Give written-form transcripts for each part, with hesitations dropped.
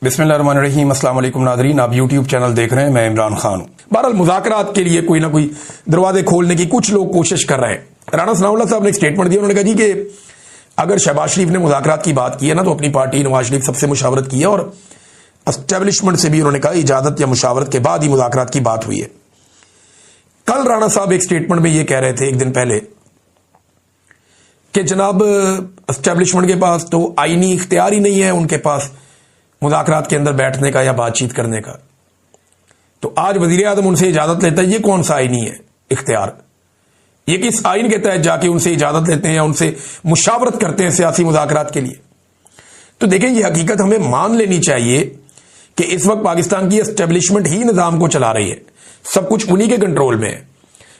बिस्मिल्लाहिर्रहमानिर्रहीम। अस्सलाम वालेकुम नाज़रीन, आप यूट्यूब चैनल देख रहे हैं, मैं इमरान खान हूं। बहरहाल मुज़ाकरात के लिए कोई ना कोई दरवाजे खोलने की कुछ लोग कोशिश कर रहे हैं। राना सनाउल्लाह साहब ने एक स्टेटमेंट दिया, उन्होंने कहा जी कि अगर शहबाज शरीफ ने मुज़ाकरात की बात की है ना तो अपनी पार्टी नवाज शरीफ सबसे मुशावरत की है और एस्टेब्लिशमेंट से भी उन्होंने कहा इजाजत या मुशावरत के बाद ही मुज़ाकरात की बात हुई है। कल राना साहब एक स्टेटमेंट में ये कह रहे थे एक दिन पहले कि जनाब एस्टेब्लिशमेंट के पास तो आईनी इख्तियार ही नहीं है उनके पास मुज़ाकरात के अंदर बैठने का या बातचीत करने का। तो आज वज़ीर आज़म उनसे इजाजत लेता है, ये कौन सा आईनी है इख्तियार? ये किस आइन के तहत जाके उनसे इजाजत लेते हैं या उनसे मुशावरत करते हैं सियासी मुज़ाकरात के लिए? तो देखें, ये हकीकत हमें मान लेनी चाहिए कि इस वक्त पाकिस्तान की एस्टेब्लिशमेंट ही निज़ाम को चला रही है, सब कुछ उन्हीं के कंट्रोल में है।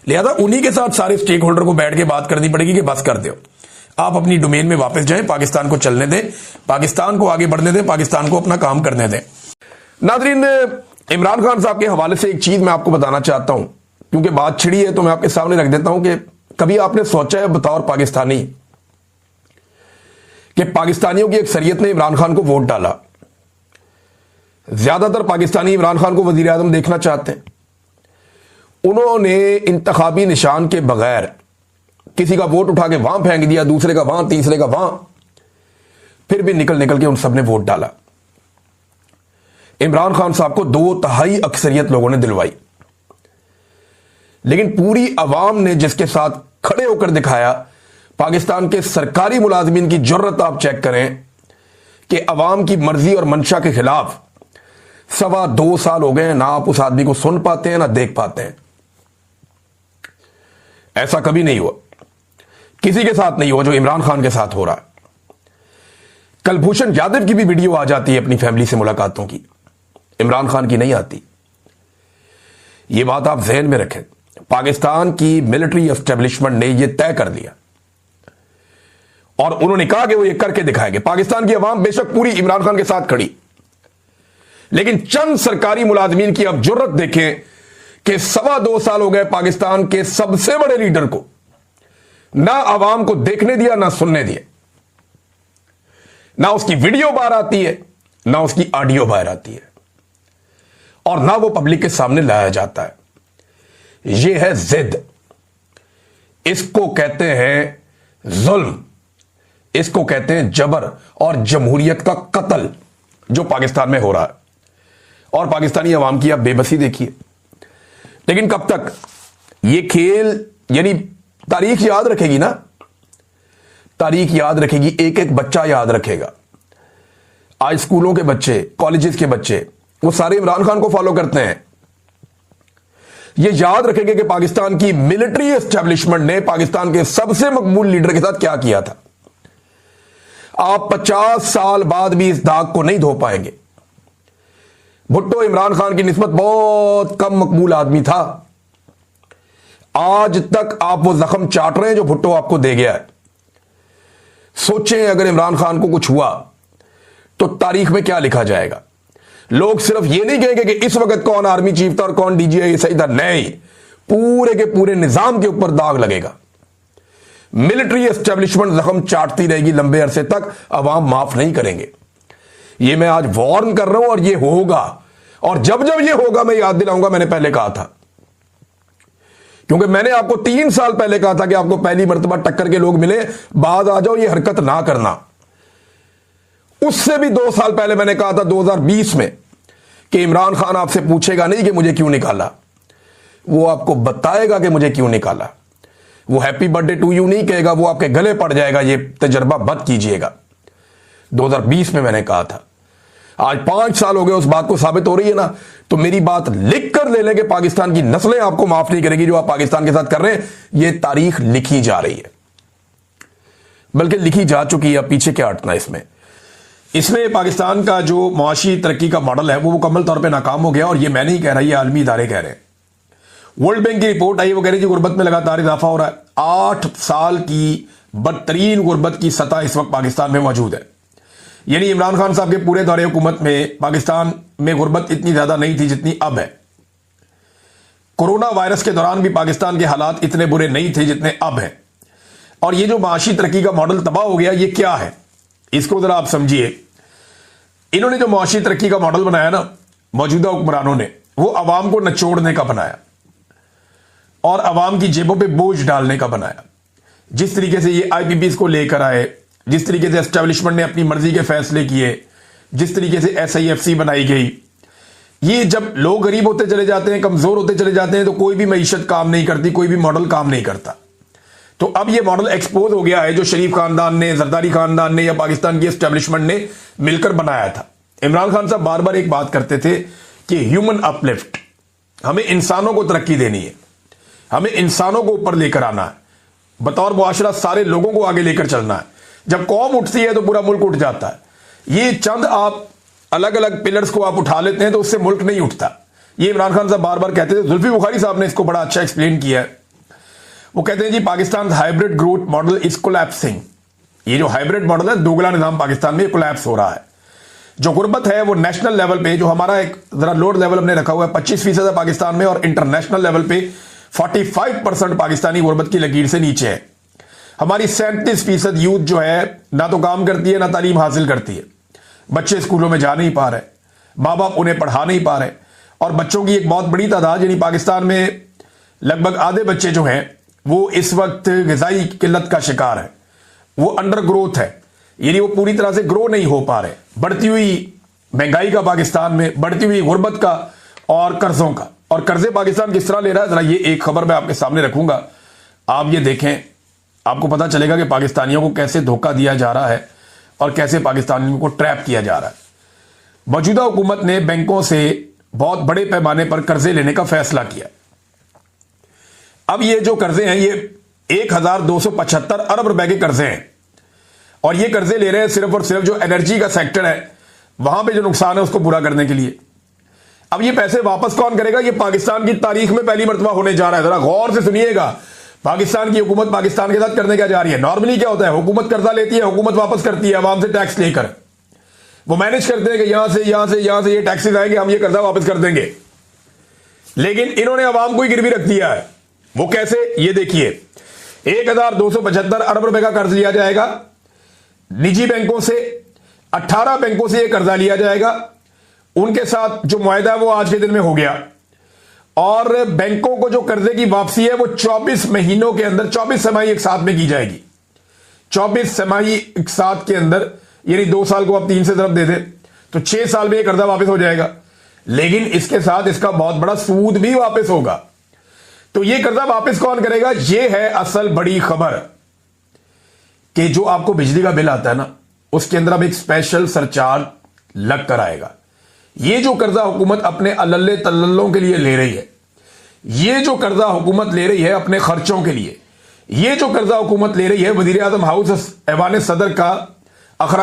लिहाजा उन्हीं के साथ सारे स्टेक होल्डर को बैठ के बात करनी पड़ेगी कि बस कर दो, आप अपनी डोमेन में वापस जाएं, पाकिस्तान को चलने दें, पाकिस्तान को आगे बढ़ने दें, पाकिस्तान को अपना काम करने दें। नाज़रीन, इमरान खान साहब के हवाले से एक चीज मैं आपको बताना चाहता हूं, क्योंकि बात छिड़ी है तो मैं आपके सामने रख देता हूं कि कभी आपने सोचा है बतौर पाकिस्तानी कि पाकिस्तानियों की अक्सरियत ने इमरान खान को वोट डाला? ज्यादातर पाकिस्तानी इमरान खान को वजीर आजम देखना चाहते हैं। उन्होंने इंतखाबी निशान के बगैर किसी का वोट उठा के वहां फेंक दिया, दूसरे का वहां, तीसरे का वहां, फिर भी निकल निकल के उन सब ने वोट डाला। इमरान खान साहब को 2/3 अक्सरियत लोगों ने दिलवाई, लेकिन पूरी अवाम ने जिसके साथ खड़े होकर दिखाया, पाकिस्तान के सरकारी मुलाजमीन की जुर्रत आप चेक करें कि अवाम की मर्जी और मंशा के खिलाफ 2.25 साल हो गए हैं, ना आप उस आदमी को सुन पाते हैं ना देख पाते हैं। ऐसा कभी नहीं हुआ, किसी के साथ नहीं हुआ जो इमरान खान के साथ हो रहा है। कलभूषण यादव की भी वीडियो आ जाती है अपनी फैमिली से मुलाकातों की, इमरान खान की नहीं आती। यह बात आप जहन में रखें। पाकिस्तान की मिलिट्री एस्टेब्लिशमेंट ने यह तय कर लिया और उन्होंने कहा कि वो ये करके दिखाएंगे। पाकिस्तान की अवाम बेशक पूरी इमरान खान के साथ खड़ी, लेकिन चंद सरकारी मुलाजमीन की अब जुर्रत देखें कि 2.25 साल हो गए पाकिस्तान के सबसे बड़े लीडर को ना अवाम को देखने दिया, ना सुनने दिया। ना उसकी वीडियो बाहर आती है, ना उसकी ऑडियो बाहर आती है, और ना वो पब्लिक के सामने लाया जाता है। यह है जिद, इसको कहते हैं जुल्म, इसको कहते हैं जबर और जमहूरियत का कत्ल जो पाकिस्तान में हो रहा है। और पाकिस्तानी अवाम की आप बेबसी देखिए। लेकिन कब तक ये खेल, यानी तारीख याद रखेगी ना, तारीख याद रखेगी, एक एक बच्चा याद रखेगा। आज स्कूलों के बच्चे, कॉलेजेस के बच्चे, वो सारे इमरान खान को फॉलो करते हैं। ये याद रखेंगे कि पाकिस्तान की मिलिट्री एस्टेब्लिशमेंट ने पाकिस्तान के सबसे मकबूल लीडर के साथ क्या किया था। आप 50 साल बाद भी इस दाग को नहीं धो पाएंगे। भुट्टो इमरान खान की निस्बत बहुत कम मकबूल आदमी था। आज तक आप वो जख्म चाट रहे हैं जो भुट्टो आपको दे गया है। सोचें, अगर इमरान खान को कुछ हुआ तो तारीख में क्या लिखा जाएगा। लोग सिर्फ ये नहीं कहेंगे कि इस वक्त कौन आर्मी चीफ था और कौन डीजीआई सही था, नहीं, पूरे के पूरे निजाम के ऊपर दाग लगेगा। मिलिट्री एस्टेब्लिशमेंट जख्म चाटती रहेगी लंबे अरसे तक, अवाम माफ नहीं करेंगे। ये मैं आज वार्न कर रहा हूं और ये होगा, और जब जब ये होगा मैं याद दिलाऊंगा, मैंने पहले कहा था, क्योंकि मैंने आपको 3 साल पहले कहा था कि आपको पहली मर्तबा टक्कर के लोग मिले, बाद आ जाओ, ये हरकत ना करना। उससे भी 2 साल पहले मैंने कहा था 2020 में कि इमरान खान आपसे पूछेगा नहीं कि मुझे क्यों निकाला, वो आपको बताएगा कि मुझे क्यों निकाला। वो हैप्पी बर्थडे टू यू नहीं कहेगा, वो आपके गले पड़ जाएगा। ये तजर्बा मत कीजिएगा। 2020 में मैंने कहा था। आज 5 साल हो गए, उस बात को साबित हो रही है ना। तो मेरी बात लिख कर ले लेंगे, पाकिस्तान की नस्लें आपको माफ नहीं करेगी जो आप पाकिस्तान के साथ कर रहे हैं। यह तारीख लिखी जा रही है, बल्कि लिखी जा चुकी है। पीछे क्या हटना इसमें पाकिस्तान का जो मुआशी तरक्की का मॉडल है वो मुकम्मल तौर पे नाकाम हो गया। और ये मैं नहीं कह रहा, ये आलमी इदारे कह रहे हैं। वर्ल्ड बैंक की रिपोर्ट आई, वो कह रही है गुर्बत में लगातार इजाफा हो रहा है। 8 साल की बदतरीन गुर्बत की सतह इस वक्त पाकिस्तान में मौजूद है। यानी इमरान खान साहब के पूरे दौरे हुकूमत में पाकिस्तान में गुर्बत इतनी ज्यादा नहीं थी जितनी अब है। कोरोना वायरस के दौरान भी पाकिस्तान के हालात इतने बुरे नहीं थे जितने अब हैं। और ये जो माशी तरक्की का मॉडल तबाह हो गया, ये क्या है, इसको जरा आप समझिए। इन्होंने जो मुआशी तरक्की का मॉडल बनाया ना मौजूदा हुक्मरानों ने, वो अवाम को नचोड़ने का बनाया और अवाम की जेबों पे बोझ डालने का बनाया। जिस तरीके से ये आईपीपीस को लेकर आए, जिस तरीके से एस्टेब्लिशमेंट ने अपनी मर्जी के फैसले किए, जिस तरीके से SIFC बनाई गई, ये जब लोग गरीब होते चले जाते हैं, कमजोर होते चले जाते हैं, तो कोई भी मईशत काम नहीं करती, कोई भी मॉडल काम नहीं करता। तो अब ये मॉडल एक्सपोज हो गया है जो शरीफ खानदान ने, जरदारी खानदान ने या पाकिस्तान की एस्टेब्लिशमेंट ने मिलकर बनाया था। इमरान खान साहब बार बार एक बात करते थे कि ह्यूमन अपलिफ्ट, हमें इंसानों को तरक्की देनी है, हमें इंसानों को ऊपर लेकर आना है, बतौर मुआशरा सारे लोगों को आगे लेकर चलना है। जब कौम उठती है तो पूरा मुल्क उठ जाता है। ये चंद आप अलग अलग पिलर्स को आप उठा लेते हैं तो उससे मुल्क नहीं उठता। ये इमरान खान साहब बार बार कहते थे। जुल्फी बुखारी साहब ने इसको बड़ा अच्छा एक्सप्लेन किया है। वो कहते हैं जी Pakistan hybrid growth model is collapsing. ये जो हाइब्रिड मॉडल है, दोगला निजाम पाकिस्तान में कोलैप्स हो रहा है। जो गुर्बत है वो नेशनल लेवल पे, जो हमारा एक जरा लोअर लेवल हमने रखा हुआ है 25% है पाकिस्तान में, और इंटरनेशनल लेवल पे 45% पाकिस्तानी गुर्बत की लकीर से नीचे है। हमारी 37% यूथ जो है ना तो काम करती है ना तालीम हासिल करती है। बच्चे स्कूलों में जा नहीं पा रहे, माँ बाप उन्हें पढ़ा नहीं पा रहे, और बच्चों की एक बहुत बड़ी तादाद, यानी पाकिस्तान में लगभग आधे बच्चे जो हैं वो इस वक्त ग़िज़ाई किल्लत का शिकार है। वो अंडर ग्रोथ है, यानी वो पूरी तरह से ग्रो नहीं हो पा रहे। बढ़ती हुई महंगाई का पाकिस्तान में, बढ़ती हुई गुर्बत का और कर्जों का, और कर्जे पाकिस्तान किस तरह ले रहा है, जरा ये एक खबर मैं आपके सामने रखूंगा, आप ये देखें, आपको पता चलेगा कि पाकिस्तानियों को कैसे धोखा दिया जा रहा है और कैसे पाकिस्तानियों को ट्रैप किया जा रहा है। मौजूदा हुकूमत ने बैंकों से बहुत बड़े पैमाने पर कर्जे लेने का फैसला किया। अब ये जो कर्जे हैं ये 1275 अरब रुपए के कर्जे हैं, और ये कर्जे ले रहे हैं सिर्फ और सिर्फ जो एनर्जी का सेक्टर है वहां पे जो नुकसान है उसको पूरा करने के लिए। अब ये पैसे वापस कौन करेगा? ये पाकिस्तान की तारीख में पहली मर्तबा होने जा रहा है। जरा गौर से सुनिएगा, पाकिस्तान की हुकूमत पाकिस्तान के साथ करने क्या जा रही है। नॉर्मली क्या होता है, हुकूमत कर्जा लेती है, हुकूमत वापस करती है अवाम से टैक्स लेकर। वो मैनेज करते हैं कि यहां से ये टैक्सेस आएंगे, हम ये कर्जा वापस कर देंगे। लेकिन इन्होंने अवाम को ही गिरवी रख दिया है। वो कैसे, ये देखिए, 1275 अरब रुपए का कर्ज लिया जाएगा निजी बैंकों से। 18 बैंकों से यह कर्जा लिया जाएगा, उनके साथ जो मुआहदा है वो आज के दिन में हो गया, और बैंकों को जो कर्जे की वापसी है वो 24 महीनों के अंदर, 24 छमाही एक साथ में की जाएगी। 24 छमाही एक साथ के अंदर, यानी 2 साल को आप 3 से तरफ दे दे तो 6 साल में यह कर्जा वापस हो जाएगा। लेकिन इसके साथ इसका बहुत बड़ा सूद भी वापस होगा। तो यह कर्जा वापस कौन करेगा? यह है असल बड़ी खबर, कि जो आपको बिजली का बिल आता है ना, उसके अंदर अब एक स्पेशल सरचार्ज लग कर आएगा। ये जो कर्जा हुकूमत अपने अल्ले तल्लों के लिए ले रही है, ये जो कर्जा हुकूमत ले रही है अपने खर्चों के लिए, ये जो कर्जा हुकूमत ले रही है, वजीर आजम हाउस ऐवान सदर का अखराज